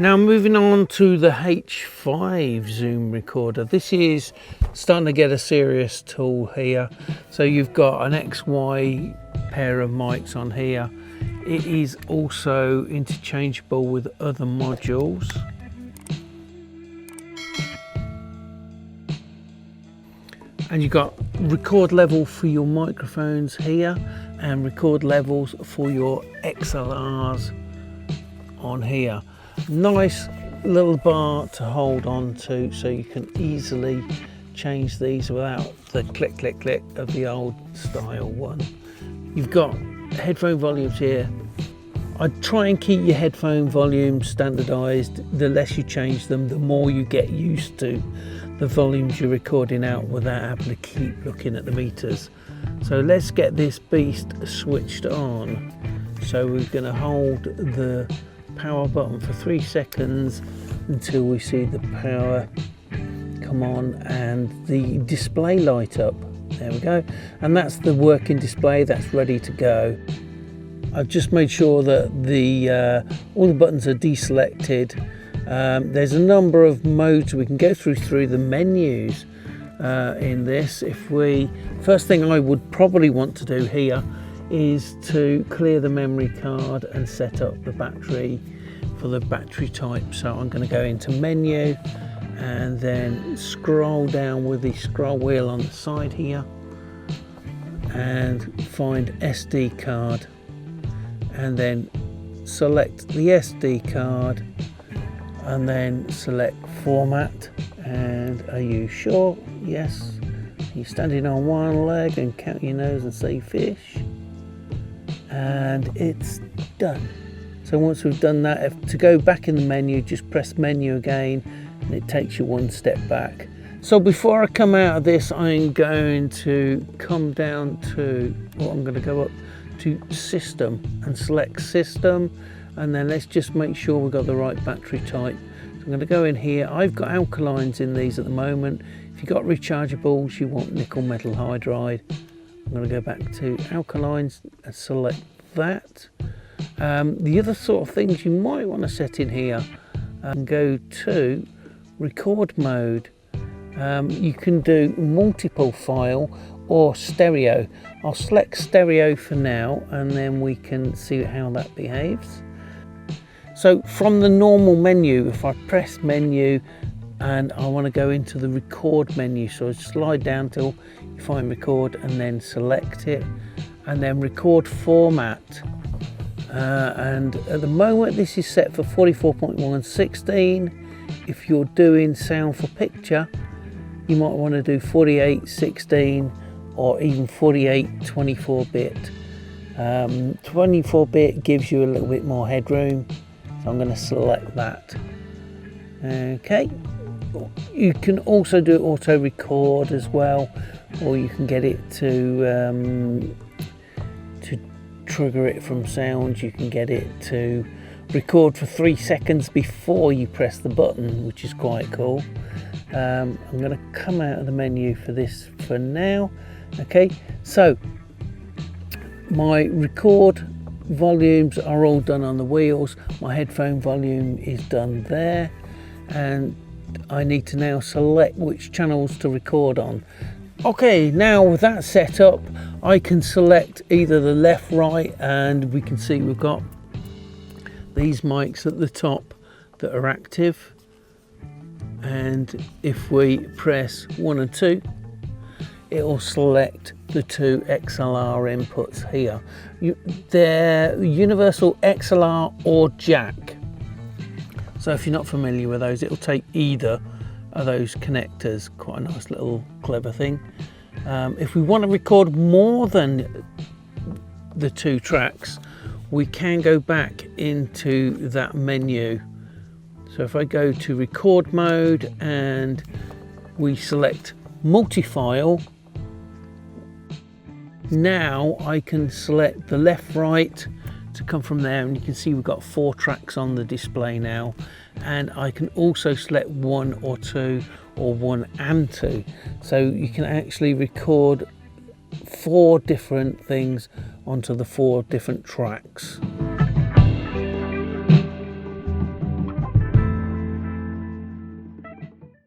Now moving on to the H5 Zoom recorder. This is starting to get a serious tool here. So you've got an XY pair of mics on here. It is also interchangeable with other modules. And you've got record level for your microphones here and record levels for your XLRs on here. Nice little bar to hold on to so you can easily change these without the click click click of the old style one. You've got headphone volumes here. I'd try and keep your headphone volumes standardized. The less you change them, the more you get used to the volumes you're recording out without having to keep looking at the meters. So let's get this beast switched on. So we're going to hold the power button for 3 seconds until we see the power come on and the display light up. There we go, and that's the working display that's ready to go. I've just made sure that all the buttons are deselected. There's a number of modes we can go through the menus in this. First thing I would probably want to do here is to clear the memory card and set up the battery for the battery type. So I'm going to go into menu and then scroll down with the scroll wheel on the side here and find SD card, and then select the SD card and then select format. And are you sure? Yes. You're standing on one leg and count your nose and say fish, and it's done. So once we've done that, to go back in the menu, just press menu again and it takes you one step back. So before I come out of this, I'm going to come down to, I'm going to go up to system and select system, and then let's just make sure we've got the right battery type. So I'm going to go in here. I've got alkalines in these at the moment. If you've got rechargeables, you want nickel metal hydride. I'm going to go back to alkalines and select that. The other sort of things you might want to set in here, go to record mode. You can do multiple file or stereo. I'll select stereo for now and then we can see how that behaves. So from the normal menu, if I press menu and I want to go into the record menu, so I slide down till you find record and then select it and then record format. And at the moment this is set for 44.116. If you're doing sound for picture, you might want to do 4816 or even 48 24-bit. 24-bit gives you a little bit more headroom, so I'm going to select that. Okay, you can also do auto record as well, or you can get it to trigger it from sound. You can get it to record for 3 seconds before you press the button, which is quite cool. I'm going to come out of the menu for this for now. Okay, so my record volumes are all done on the wheels. My headphone volume is done there, and I need to now select which channels to record on. Okay, now with that set up, I can select either the left, right, and we can see we've got these mics at the top that are active. And if we press 1 and 2, it will select the 2 XLR inputs here. They're universal XLR or jack. So if you're not familiar with those, it'll take either of those connectors. Quite a nice little clever thing. If we want to record more than the 2 tracks, we can go back into that menu. So if I go to record mode and we select multi-file, now I can select the left, right to come from there, and you can see we've got 4 tracks on the display now, and I can also select 1 or 2 or 1 and 2, so you can actually record 4 different things onto the 4 different tracks.